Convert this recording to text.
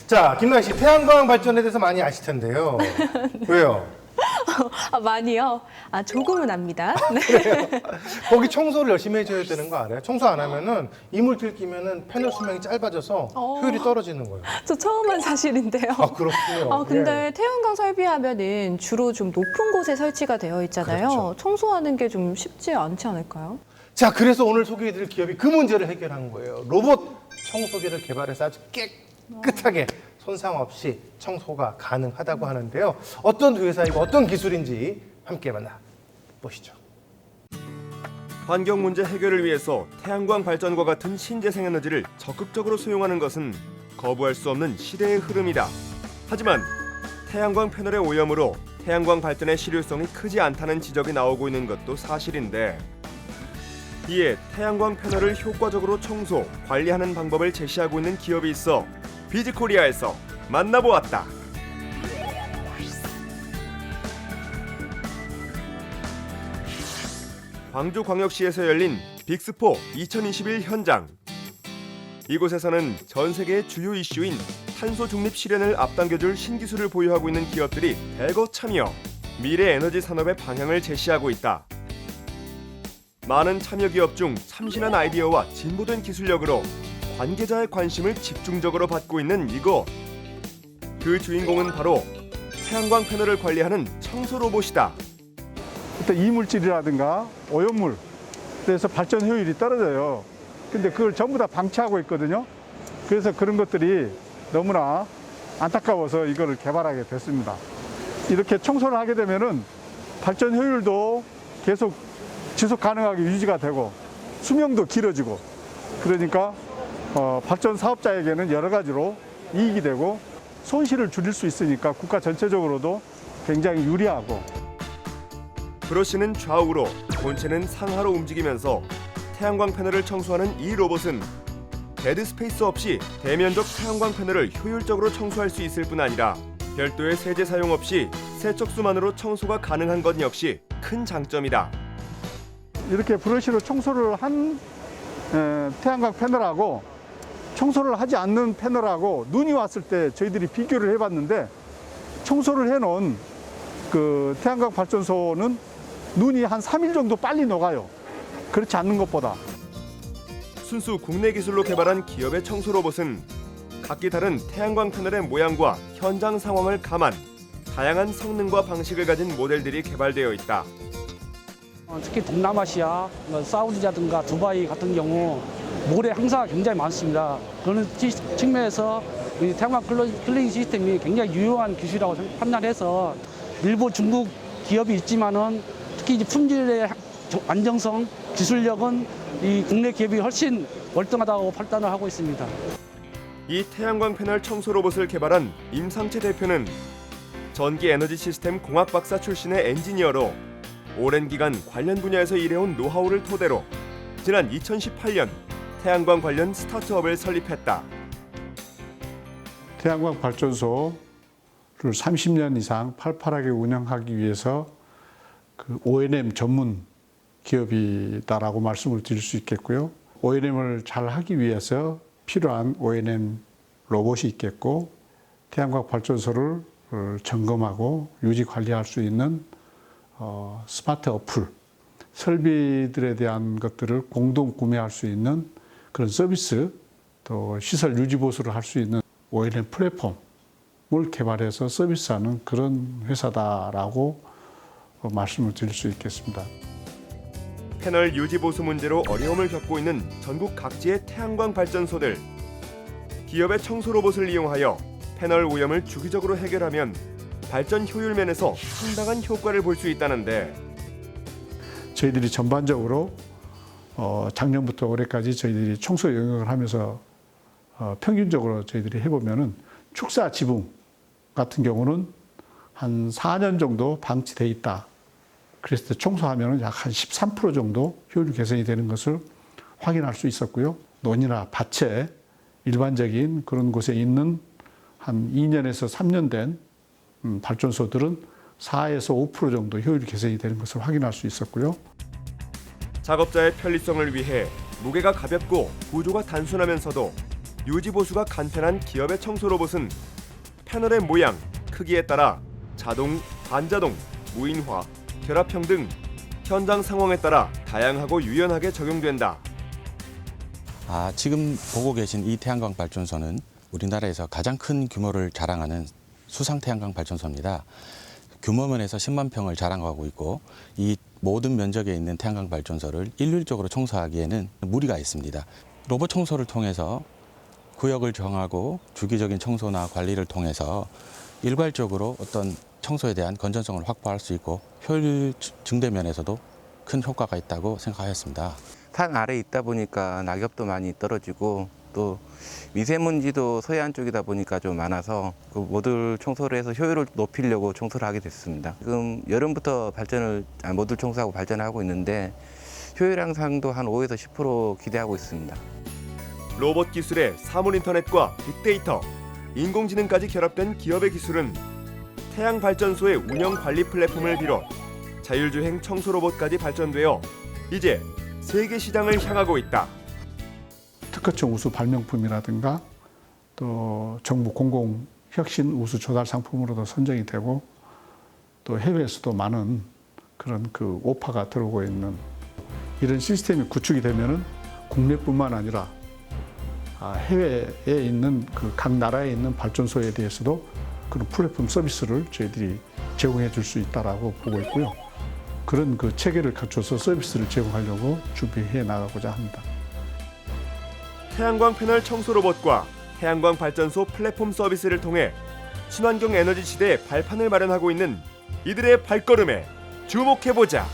자, 김나희 씨, 태양광 발전에 대해서 많이 아실 텐데요. 왜요? 많이요? 조금은 압니다. 네. 그래요? 거기 청소를 열심히 해줘야 되는 거 알아요? 청소 안 하면은 이물 들키면은 패널 수명이 짧아져서 효율이 떨어지는 거예요. 저 처음 한 사실인데요. 그렇군요. 근데 예. 태양광 설비하면은 주로 좀 높은 곳에 설치가 되어 있잖아요. 그렇죠. 청소하는 게 좀 쉽지 않지 않을까요? 자, 그래서 오늘 소개해드릴 기업이 그 문제를 해결한 거예요. 로봇 청소기를 개발해서 아주 깨끗하게 손상 없이 청소가 가능하다고 하는데요. 어떤 회사이고 어떤 기술인지 함께 만나보시죠. 환경 문제 해결을 위해서 태양광 발전과 같은 신재생에너지를 적극적으로 소용하는 것은 거부할 수 없는 시대의 흐름이다. 하지만 태양광 패널의 오염으로 태양광 발전의 실효성이 크지 않다는 지적이 나오고 있는 것도 사실인데, 이에 태양광 패널을 효과적으로 청소, 관리하는 방법을 제시하고 있는 기업이 있어 비즈코리아에서 만나보았다. 광주광역시에서 열린 빅스포 2021 현장. 이곳에서는 전 세계의 주요 이슈인 탄소 중립 실현을 앞당겨줄 신기술을 보유하고 있는 기업들이 대거 참여, 미래 에너지 산업의 방향을 제시하고 있다. 많은 참여 기업 중 참신한 아이디어와 진보된 기술력으로 관계자의 관심을 집중적으로 받고 있는 이곳. 그 주인공은 바로 태양광 패널을 관리하는 청소 로봇이다. 일단 이물질이라든가 오염물, 그래서 발전 효율이 떨어져요. 근데 그걸 전부 다 방치하고 있거든요. 그래서 그런 것들이 너무나 안타까워서 이거를 개발하게 됐습니다. 이렇게 청소를 하게 되면은 발전 효율도 계속 지속 가능하게 유지가 되고 수명도 길어지고, 그러니까 발전 사업자에게는 여러 가지로 이익이 되고 손실을 줄일 수 있으니까 국가 전체적으로도 굉장히 유리하고. 브러쉬는 좌우로, 본체는 상하로 움직이면서 태양광 패널을 청소하는 이 로봇은 데드 스페이스 없이 대면적 태양광 패널을 효율적으로 청소할 수 있을 뿐 아니라 별도의 세제 사용 없이 세척수만으로 청소가 가능한 것 역시 큰 장점이다. 이렇게 브러쉬로 청소를 한 태양광 패널하고 청소를 하지 않는 패널하고 눈이 왔을 때 저희들이 비교를 해봤는데, 청소를 해놓은 그 태양광 발전소는 눈이 한 3일 정도 빨리 녹아요. 그렇지 않는 것보다. 순수 국내 기술로 개발한 기업의 청소 로봇은 각기 다른 태양광 패널의 모양과 현장 상황을 감안 다양한 성능과 방식을 가진 모델들이 개발되어 있다. 특히 동남아시아, 사우디라든가 두바이 같은 경우 모래 항사가 굉장히 많습니다. 그런 측면에서 이 태양광 클리닝 시스템이 굉장히 유용한 기술이라고 판단해서 일부 중국 기업이 있지만은 특히 이제 품질의 안정성, 기술력은 이 국내 기업이 훨씬 월등하다고 판단을 하고 있습니다. 이 태양광 패널 청소 로봇을 개발한 임상채 대표는 전기 에너지 시스템 공학 박사 출신의 엔지니어로 오랜 기간 관련 분야에서 일해온 노하우를 토대로 지난 2018년 태양광 관련 스타트업을 설립했다. 태양광 발전소를 30년 이상 팔팔하게 운영하기 위해서 그 O&M 전문 기업이다라고 말씀을 드릴 수 있겠고요. O&M을 잘 하기 위해서 필요한 O&M 로봇이 있겠고, 태양광 발전소를 점검하고 유지 관리할 수 있는 스마트 어플, 설비들에 대한 것들을 공동 구매할 수 있는 그런 서비스, 또 시설 유지 보수를 할 수 있는 O&M 플랫폼을 개발해서 서비스하는 그런 회사다라고 말씀을 드릴 수 있겠습니다. 패널 유지 보수 문제로 어려움을 겪고 있는 전국 각지의 태양광 발전소들. 기업의 청소 로봇을 이용하여 패널 오염을 주기적으로 해결하면 발전 효율 면에서 상당한 효과를 볼 수 있다는데, 저희들이 전반적으로 작년부터 올해까지 저희들이 청소 영역을 하면서 평균적으로 저희들이 해보면은 축사 지붕 같은 경우는 한 4년 정도 방치돼 있다. 그랬을 때 청소하면은 약 한 13% 정도 효율 개선이 되는 것을 확인할 수 있었고요. 논이나 밭에 일반적인 그런 곳에 있는 한 2년에서 3년 된 발전소들은 4에서 5% 정도 효율 개선이 되는 것을 확인할 수 있었고요. 작업자의 편리성을 위해 무게가 가볍고 구조가 단순하면서도 유지 보수가 간편한 기업의 청소 로봇은 패널의 모양, 크기에 따라 자동, 반자동, 무인화, 결합형 등 현장 상황에 따라 다양하고 유연하게 적용된다. 지금 보고 계신 이 태양광 발전소는 우리나라에서 가장 큰 규모를 자랑하는 수상 태양광 발전소입니다. 규모 면에서 10만 평을 자랑하고 있고 이 모든 면적에 있는 태양광 발전소를 일률적으로 청소하기에는 무리가 있습니다. 로봇 청소를 통해서 구역을 정하고 주기적인 청소나 관리를 통해서 일괄적으로 어떤 청소에 대한 건전성을 확보할 수 있고 효율 증대 면에서도 큰 효과가 있다고 생각하였습니다. 산 아래에 있다 보니까 낙엽도 많이 떨어지고 또 미세먼지도 서해안 쪽이다 보니까 좀 많아서 그 모듈 청소를 해서 효율을 높이려고 청소를 하게 됐습니다. 지금 여름부터 모듈 청소하고 발전하고 있는데 효율 향상도 한 5에서 10% 기대하고 있습니다. 로봇 기술의 사물 인터넷과 빅데이터, 인공지능까지 결합된 기업의 기술은 태양 발전소의 운영 관리 플랫폼을 비롯 자율주행 청소 로봇까지 발전되어 이제 세계 시장을 향하고 있다. 특허청 우수 발명품이라든가 또 정부 공공 혁신 우수 조달 상품으로도 선정이 되고 또 해외에서도 많은 그런 그 오파가 들어오고 있는 이런 시스템이 구축이 되면은 국내뿐만 아니라 해외에 있는 그 각 나라에 있는 발전소에 대해서도 그런 플랫폼 서비스를 저희들이 제공해 줄 수 있다라고 보고 있고요. 그런 그 체계를 갖춰서 서비스를 제공하려고 준비해 나가고자 합니다. 태양광 패널 청소 로봇과 태양광 발전소 플랫폼 서비스를 통해 친환경 에너지 시대의 발판을 마련하고 있는 이들의 발걸음에 주목해보자.